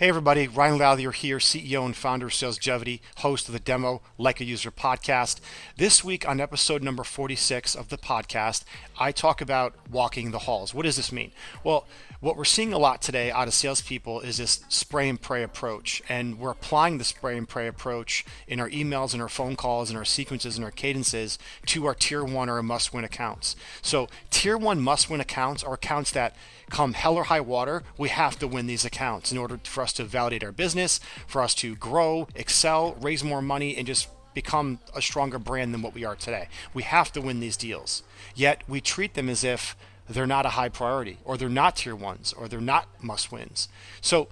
Hey everybody, Ryan Lathier here, CEO and founder of Salesgevity, host of the Demo Like a User podcast. This week on episode number 46 of the podcast, I talk about walking the halls. What does this mean? Well, what we're seeing a lot today out of salespeople is this spray and pray approach, and we're applying the spray and pray approach in our emails and our phone calls and our sequences and our cadences to our tier one or must-win accounts. So tier one must-win accounts are accounts that come hell or high water, we have to win these accounts in order for us to validate our business, for us to grow, excel, raise more money, and just become a stronger brand than what we are today. We have to win these deals. Yet we treat them as if they're not a high priority, or they're not tier ones, or they're not must wins. So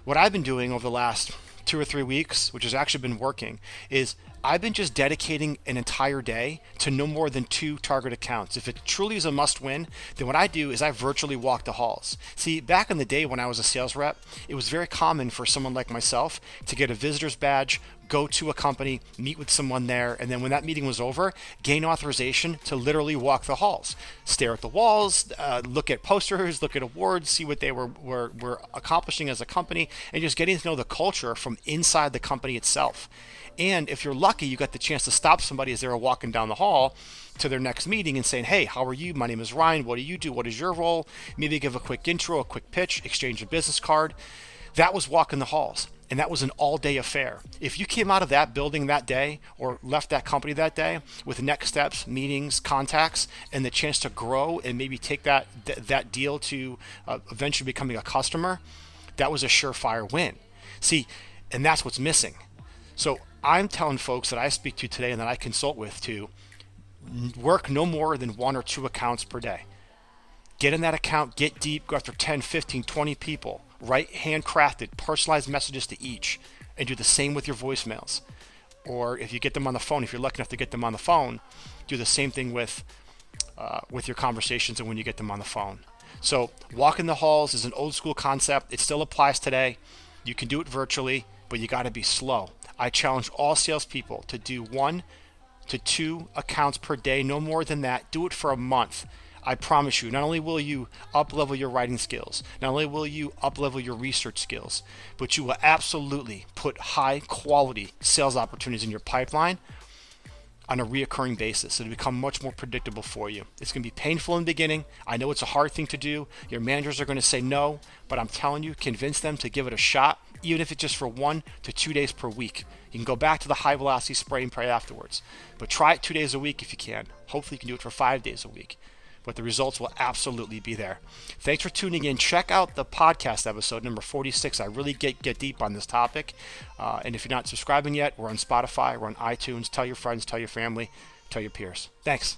what I've been doing over the last 2 or 3 weeks, which has actually been working, is I've been just dedicating an entire day to no more than 2 target accounts. If it truly is a must win, then what I do is I virtually walk the halls. See, back in the day when I was a sales rep, it was very common for someone like myself to get a visitor's badge, go to a company, meet with someone there, and then when that meeting was over, gain authorization to literally walk the halls, stare at the walls, look at posters, look at awards, see what they were accomplishing as a company, and just getting to know the culture from inside the company itself. And if you're lucky, you got the chance to stop somebody as they were walking down the hall to their next meeting and saying, hey, how are you? My name is Ryan. What do you do? What is your role? Maybe give a quick intro, a quick pitch, exchange a business card. That was walking the halls. And that was an all-day affair. If you came out of that building that day or left that company that day with next steps, meetings, contacts, and the chance to grow and maybe take that deal to eventually becoming a customer, that was a surefire win. See, and that's what's missing. So I'm telling folks that I speak to today and that I consult with to work no more than 1 or 2 accounts per day. Get in that account, get deep, go after 10, 15, 20 people, write handcrafted, personalized messages to each, and do the same with your voicemails. Or if you get them on the phone, if you're lucky enough to get them on the phone, do the same thing with your conversations and when you get them on the phone. So walking the halls is an old school concept. It still applies today. You can do it virtually, but you got to be slow. I challenge all salespeople to do 1 to 2 accounts per day, no more than that. Do it for a month. I promise you, not only will you up-level your writing skills, not only will you up-level your research skills, but you will absolutely put high-quality sales opportunities in your pipeline on a reoccurring basis. It'll become much more predictable for you. It's going to be painful in the beginning. I know it's a hard thing to do. Your managers are going to say no, but I'm telling you, convince them to give it a shot, even if it's just for 1 to 2 days per week. You can go back to the high-velocity spray and pray afterwards, but try it 2 days a week if you can. Hopefully you can do it for 5 days a week. But the results will absolutely be there. Thanks for tuning in. Check out the podcast episode number 46. I really get deep on this topic. And if you're not subscribing yet, we're on Spotify, we're on iTunes. Tell your friends, tell your family, tell your peers. Thanks.